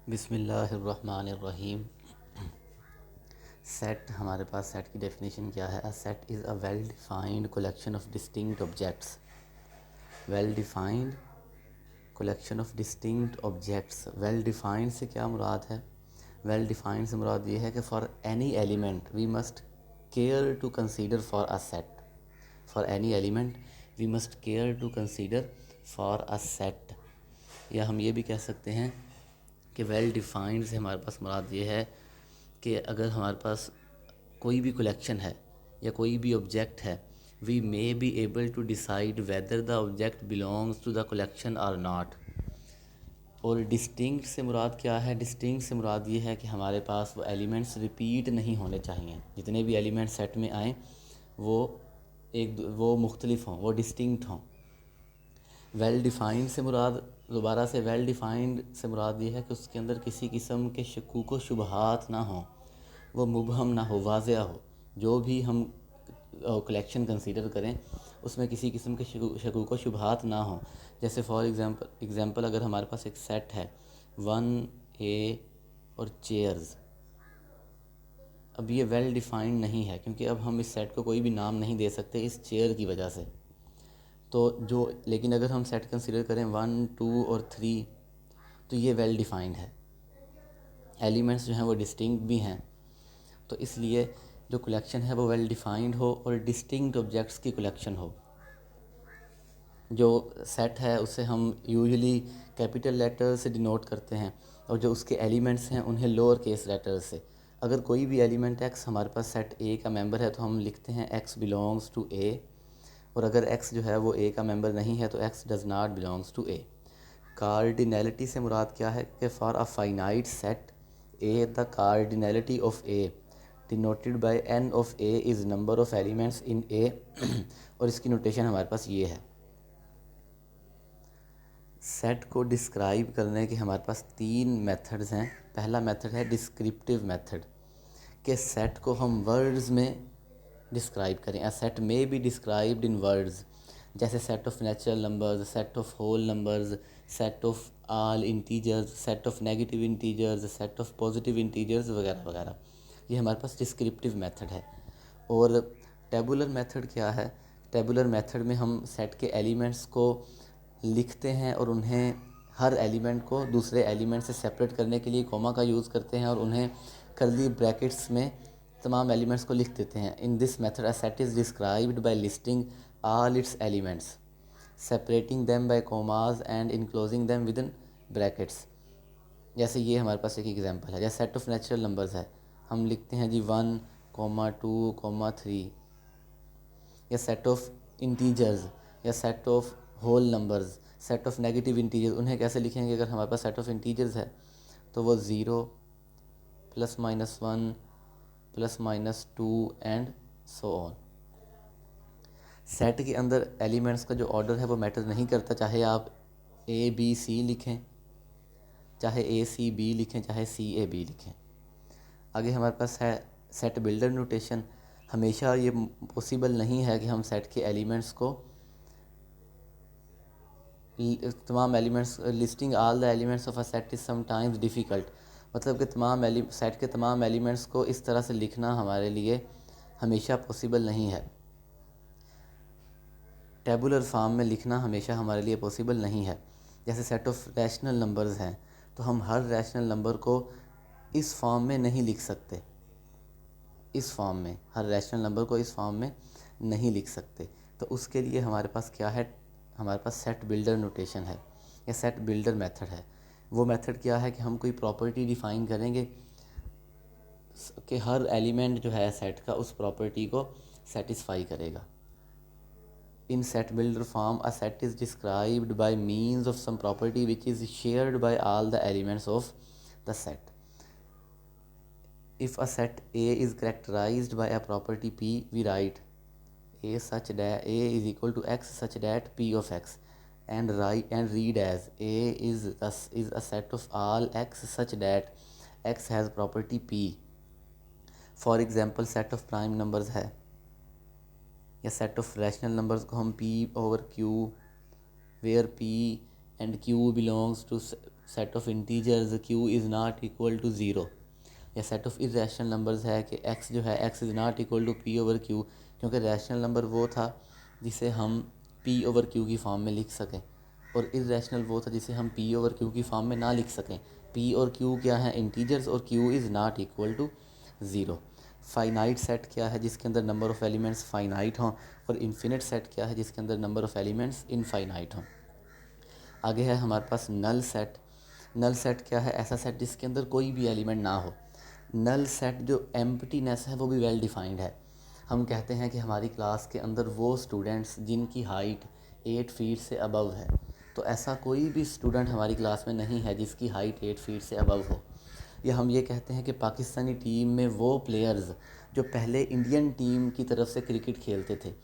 बिस्मिल्लाहिर्रहमानिर्रहीम। सेट, हमारे पास सेट की डेफिनेशन क्या है? A set is a well defined collection of distinct objects. Well defined collection of distinct objects. Well defined से क्या मुराद है? वेल डिफाइंड से मुराद ये है कि for any element we must care to consider for a set. For any element we must care to consider for a set. या हम ये भी कह सकते हैं कि वेल डिफाइंड से हमारे पास मुराद ये है कि अगर हमारे पास कोई भी कलेक्शन है या कोई भी ऑब्जेक्ट है, we may be able to decide whether the object belongs to the collection और नॉट। और डिस्टिंक्ट से मुराद क्या है? डिस्टिंक्ट से मुराद ये है कि हमारे पास वो एलिमेंट्स रिपीट नहीं होने चाहिए। जितने भी एलिमेंट्स सेट में आएँ वो वो मुख्तलिफ हों, वो डिस्टिंक्ट हों। वेल डिफाइंड से मुराद, दोबारा से वेल डिफाइंड से मुराद ये है कि उसके अंदर किसी किस्म के शकूक व शुबहात ना हो, वो मुबहम ना हो, वाज़िया हो। जो भी हम कलेक्शन कंसीडर करें उसमें किसी किस्म के शकूक व शुबहात ना हो। जैसे फॉर एग्ज़ाम्पल अगर हमारे पास एक सेट है 1A और चेयर्स, अब ये वेल डिफाइंड नहीं है क्योंकि अब हम इस सेट को कोई भी नाम नहीं दे सकते इस चेयर की वजह से। तो जो, लेकिन अगर हम सेट कंसीडर करें 1, 2 और 3 तो ये वेल डिफाइंड है। एलिमेंट्स जो हैं वो डिस्टिंक्ट भी हैं। तो इसलिए जो कलेक्शन है वो वेल डिफाइंड हो और डिस्टिंक्ट ऑब्जेक्ट्स की कलेक्शन हो। जो सेट है उसे हम यूजुअली कैपिटल लेटर से डिनोट करते हैं और जो उसके एलिमेंट्स हैं उन्हें लोअर केस लेटर से। अगर कोई भी एलिमेंट एक्स हमारे पास सेट ए का मेंबर है तो हम लिखते हैं एक्स बिलोंग्स टू ए। और अगर एक्स जो है वो ए का मेंबर नहीं है तो X does not belongs to A. Cardinality से मुराद क्या है कि for a finite set A the cardinality of A denoted by N of A is number of elements in A. और इसकी नोटेशन हमारे पास ये है। सेट को डिस्क्राइब करने के हमारे पास 3 मेथड्स हैं। पहला मेथड है डिस्क्रिप्टिव मेथड, कि सेट को हम वर्ड्स में डिस्क्राइब करें। A set may be described in words, जैसे set of natural numbers, set of whole numbers, set of all integers, set of negative integers, set of positive integers वगैरह वगैरह। ये हमारे पास डिस्क्रिप्टिव मेथड है। और tabular method क्या है? Tabular method में हम सेट के एलिमेंट्स को लिखते हैं और उन्हें, हर एलिमेंट को दूसरे एलिमेंट से सेपरेट करने के लिए कोमा का यूज़ करते हैं और उन्हें कर्ली ब्रैकेट्स में तमाम एलिमेंट्स को लिख देते हैं। In this method a set is described bye listing all it's elements, separating them by commas and enclosing them with in brackets. जैसे ये हमारे पास एक एग्जांपल है, जैसे सेट ऑफ नेचुरल नंबर्स है, हम लिखते हैं जी 1, 2, 3। या सेट ऑफ इंटीजर्स या set of whole numbers, set of negative integers, उन्हें कैसे लिखेंगे? अगर हमारे पास सेट ऑफ इंटीजर्स है तो वो 0, +-1, +-2 एंड सो ऑन। सेट के अंदर एलिमेंट्स का जो ऑर्डर है वो मैटर नहीं करता, चाहे आप A B C लिखें, चाहे ACB लिखें, चाहे CAB लिखें। आगे हमारे पास है सेट बिल्डर नोटेशन। हमेशा ये पॉसिबल नहीं है कि हम सेट के एलिमेंट्स को, तमाम elements, listing all the elements of a set is sometimes difficult. मतलब कि सेट के तमाम एलिमेंट्स को इस तरह से लिखना हमारे लिए हमेशा पॉसिबल नहीं है। टेबुलर फॉर्म में लिखना हमेशा हमारे लिए पॉसिबल नहीं है। जैसे सेट ऑफ रैशनल नंबर्स हैं तो हम हर रैशनल नंबर को इस फॉर्म में नहीं लिख सकते। इस फॉर्म में, हर रैशनल नंबर को इस फॉर्म में नहीं लिख सकते। तो उसके लिए हमारे पास क्या है? हमारे पास सेट बिल्डर नोटेशन है या सेट बिल्डर मेथड है। वो मेथड क्या है कि हम कोई प्रॉपर्टी डिफ़ाइन करेंगे कि हर एलिमेंट जो है सेट का उस प्रॉपर्टी को सेटिस्फाई करेगा। In set builder form, a set is described by means of some property which is shared by all the elements of the set. If a set A is characterized by a property P, we write A such that A is equal to X such that P of X, and read as A is a set of all X such that X has property P. For example, set of prime numbers है या set of rational numbers को हम P/Q, where P and Q belongs to set of integers q is not equal to zero, या set of irrational numbers है कि x जो है x is not equal to p over q, क्योंकि rational number वो था जिसे हम p ओवर q की फॉर्म में लिख सकें, और इरेशनल वो था जिसे हम p ओवर q की फॉर्म में ना लिख सकें। p और q क्या है? इंटीजर्स, और q is not equal to zero. Finite set क्या है? जिसके अंदर नंबर ऑफ़ एलिमेंट्स फाइनाइट हों, और इन्फिनिट सेट क्या है? जिसके अंदर नंबर ऑफ़ एलिमेंट्स इनफाइनाइट हों। आगे है हमारे पास नल सेट। नल सेट क्या है? ऐसा सेट जिसके अंदर कोई भी एलिमेंट ना हो। नल सेट जो एम्प्टीनेस है वो भी वेल डिफाइंड है। हम कहते हैं कि हमारी क्लास के अंदर वो स्टूडेंट्स जिनकी हाइट 8 फीट से अबव है, तो ऐसा कोई भी स्टूडेंट हमारी क्लास में नहीं है जिसकी हाइट 8 फीट से अबव हो। या हम ये कहते हैं कि पाकिस्तानी टीम में वो प्लेयर्स जो पहले इंडियन टीम की तरफ से क्रिकेट खेलते थे,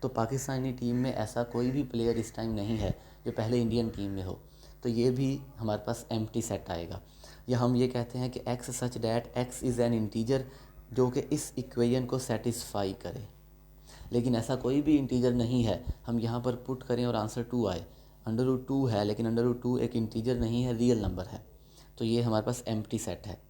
तो पाकिस्तानी टीम में ऐसा कोई भी प्लेयर इस टाइम नहीं है जो पहले इंडियन टीम में हो, तो ये भी हमारे पास एम्प्टी सेट आएगा। या हम ये कहते हैं कि x such that x is an integer, जो कि इस इक्वेशन को सेटिस्फाई करे। लेकिन ऐसा कोई भी इंटीजर नहीं है, हम यहाँ पर पुट करें और आंसर 2 आए। अंडर रूट 2 है, लेकिन अंडर रूट 2 एक इंटीजर नहीं है, रियल नंबर है, तो ये हमारे पास एम्प्टी सेट है।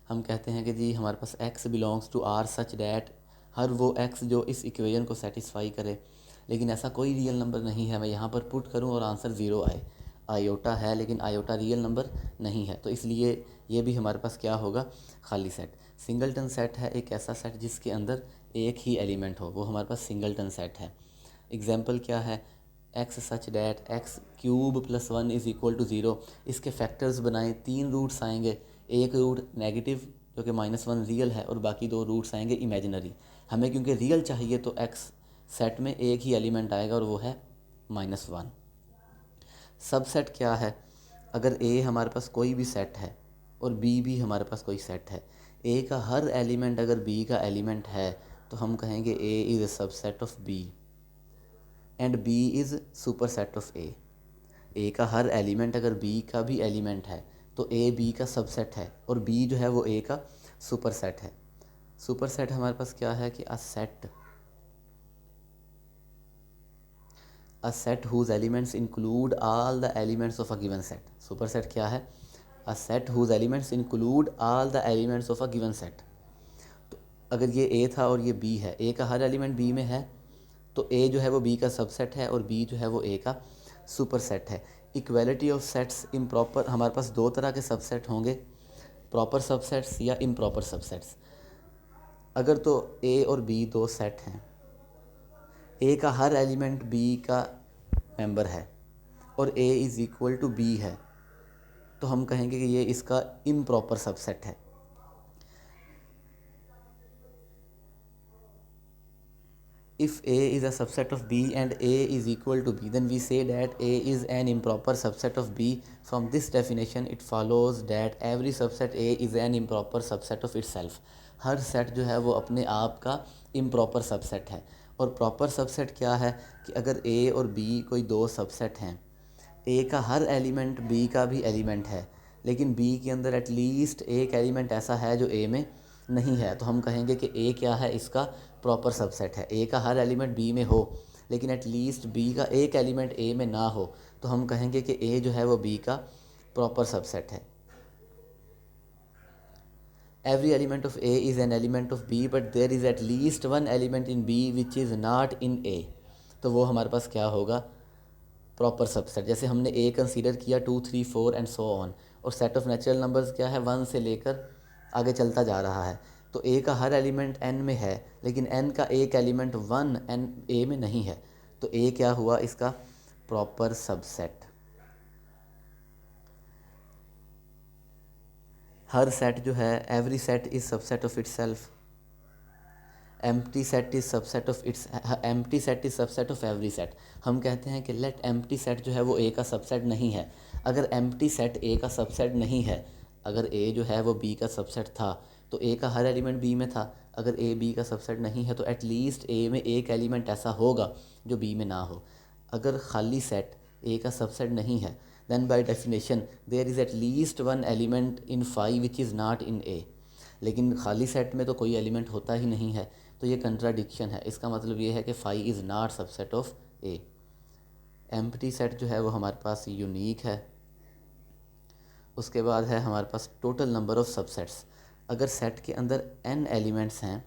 हम कहते हैं कि जी हमारे पास x belongs to r such that, हर वो x जो इस इक्वेशन को सेटिस्फाई करे, लेकिन ऐसा कोई रियल नंबर नहीं है। मैं यहाँ पर पुट करूँ और आंसर 0 आए। आयोटा है, लेकिन आयोटा रियल नंबर नहीं है, तो इसलिए ये भी हमारे पास क्या होगा? खाली सेट। सिंगलटन सेट है एक ऐसा सेट जिसके अंदर एक ही एलिमेंट हो, वो हमारे पास सिंगलटन सेट है। एग्जाम्पल क्या है? X such that x cube plus 1 is equal to zero. इसके फैक्टर्स बनाएं, 3 रूट्स आएंगे, एक रूट नेगेटिव जो कि -1 रियल है, और बाकी 2 रूट्स आएंगे इमेजिनरी। हमें क्योंकि रियल चाहिए तो एक्स सेट में एक ही एलिमेंट आएगा और वो है -1। सबसेट क्या है? अगर ए हमारे पास कोई भी सेट है और बी भी हमारे पास कोई सेट है, ए का हर एलिमेंट अगर बी का एलिमेंट है, तो हम कहेंगे A is a subset of B and B is super set of A. A का हर एलिमेंट अगर बी का भी एलिमेंट है, तो ए बी का सबसेट है, और बी जो है वो ए का सुपर सेट है। सुपर सेट हमारे पास क्या है कि a set whose elements include all the elements of a given set. Super set क्या है? A set whose elements include all the elements of a given set. तो अगर ये ए था और ये बी है, ए का हर एलिमेंट बी में है, तो ए जो है वो बी का सबसेट है, और बी जो है वो ए का सुपर सेट है। इक्वलिटी ऑफ सेट्स इम्प्रॉपर, हमारे पास दो तरह के सबसेट होंगे, प्रॉपर सबसेट्स या इम्प्रॉपर सबसेट्स। अगर तो ए और बी दो सेट हैं, ए का हर एलिमेंट बी का मेंबर है और A is equal to B है, तो हम कहेंगे कि ये इसका इम्प्रॉपर सबसेट है। If A is a subset of B and A is equal to B, then we say that A is an improper subset of B. From this definition, it follows that every subset A is an improper subset of itself. Her set जो है वो अपने आप का improper subset है। और proper subset क्या है कि अगर A और B कोई दो सबसेट हैं, A का हर एलिमेंट B का भी एलिमेंट है, लेकिन B के अंदर एटलीस्ट एक एलिमेंट ऐसा है जो A में नहीं है, तो हम कहेंगे कि A क्या है? इसका प्रॉपर सबसेट है। A का हर एलिमेंट B में हो, लेकिन एटलीस्ट B का एक एलिमेंट A में ना हो, तो हम कहेंगे कि A जो है वो B का प्रॉपर सबसेट है। Every element of A is an element of B, but there is at least one element in B which is not in A. तो वो हमारे पास क्या होगा? Proper subset. जैसे हमने ए कंसीडर किया 2, 3, 4 एंड सो ऑन, और सेट ऑफ नेचुरल नंबर्स क्या है? 1 से लेकर आगे चलता जा रहा है, तो ए का हर एलिमेंट एन में है, लेकिन एन का एक एलिमेंट 1 एन ए में नहीं है, तो ए क्या हुआ? इसका प्रॉपर सबसेट। हर सेट जो है, every set is subset of itself. Empty set is subset of its, empty set is subset of every set. हम कहते हैं कि लेट एम्प्टी सेट जो है वो ए का सबसेट नहीं है। अगर एम्प्टी सेट ए का सबसेट नहीं है, अगर ए जो है वो बी का सबसेट था, तो ए का हर एलिमेंट बी में था। अगर ए बी का सबसेट नहीं है, तो एटलीस्ट ए में एक एलिमेंट ऐसा होगा जो बी में ना हो। अगर खाली सेट ए का सबसेट नहीं है, then by definition there is at least one element in phi which is not in A. लेकिन खाली सेट में तो कोई एलिमेंट होता ही नहीं है, तो ये कंट्राडिक्शन है। इसका मतलब ये है कि phi is not subset of A. Empty set जो है वो हमारे पास यूनिक है। उसके बाद है हमारे पास टोटल नंबर ऑफ सबसेट्स। अगर सेट के अंदर n एलिमेंट्स हैं,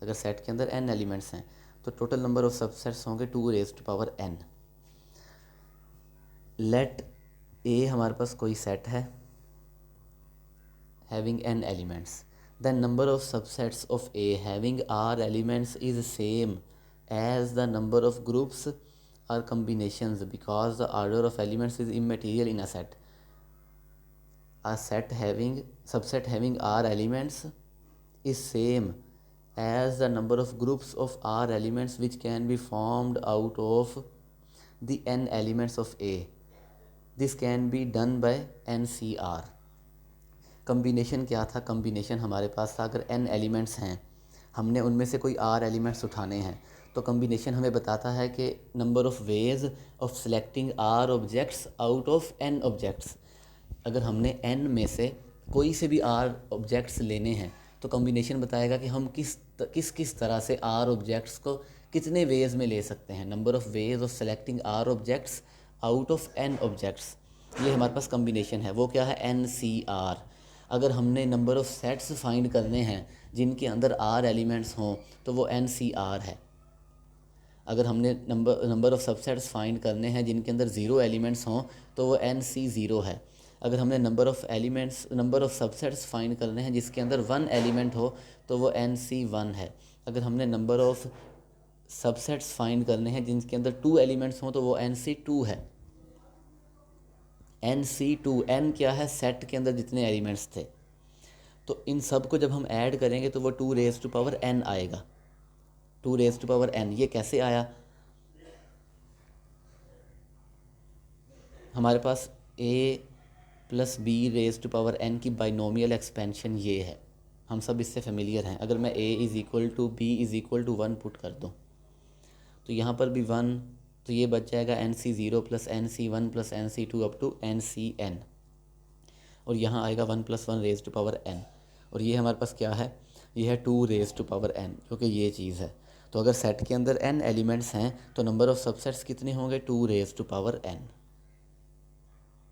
अगर सेट के अंदर n एलिमेंट्स हैं तो टोटल नंबर ऑफ सबसेट्स होंगे 2n। लेट ए हमारे पास कोई सेट है having n elements, then number of subsets of A having r elements is same as the number of groups or combinations because the order of elements is immaterial in a set. A subset having r elements is same as the number of groups of r elements which can be formed out of the n elements of A. This can be done by NCR. Combination क्या था? Combination हमारे पास था, अगर n elements हैं, हमने उनमें से कोई r एलिमेंट्स उठाने हैं, तो कम्बिनेशन हमें बताता है कि number of ways of selecting r objects out of n objects. अगर हमने n में से कोई से भी r ऑब्जेक्ट्स लेने हैं तो कम्बिनेशन बताएगा कि हम किस तरह से r ऑब्जेक्ट्स को कितने वेज में ले सकते हैं। Number of ways of selecting r objects out of n objects, ये हमारे पास कम्बिनेशन है। वो क्या है? NCR। अगर हमने नंबर ऑफ़ सेट्स फाइंड करने हैं जिनके अंदर r एलिमेंट्स हों तो वो NCR है। अगर हमने नंबर ऑफ़ सबसेट्स फाइंड करने हैं जिनके अंदर 0 एलिमेंट्स हों तो वो NC0 है। अगर हमने नंबर ऑफ़ सबसेट्स फाइंड करने हैं जिसके अंदर 1 एलिमेंट हो तो वो NC1 है। अगर हमने नंबर ऑफ़ सबसेट्स फाइंड करने हैं जिनके अंदर 2 एलिमेंट्स हों तो वो NC2 है। NC2 n क्या है? सेट के अंदर जितने एलिमेंट्स थे, तो इन सब को जब हम ऐड करेंगे तो वो 2n आएगा। 2n ये कैसे आया? हमारे पास a + b n की बाइनोमियल एक्सपेंशन ये है, हम सब इससे फेमिलियर हैं। अगर मैं a = b = 1 पुट कर दूँ तो यहाँ पर भी 1, तो ये बच जाएगा NC0 + NC1 + NC2 up to NCn, और यहाँ आएगा 1 + 1n, और ये हमारे पास क्या है? ये है 2n, क्योंकि ये चीज़ है। तो अगर सेट के अंदर n एलिमेंट्स हैं तो नंबर ऑफ़ सबसेट्स कितने होंगे? 2n।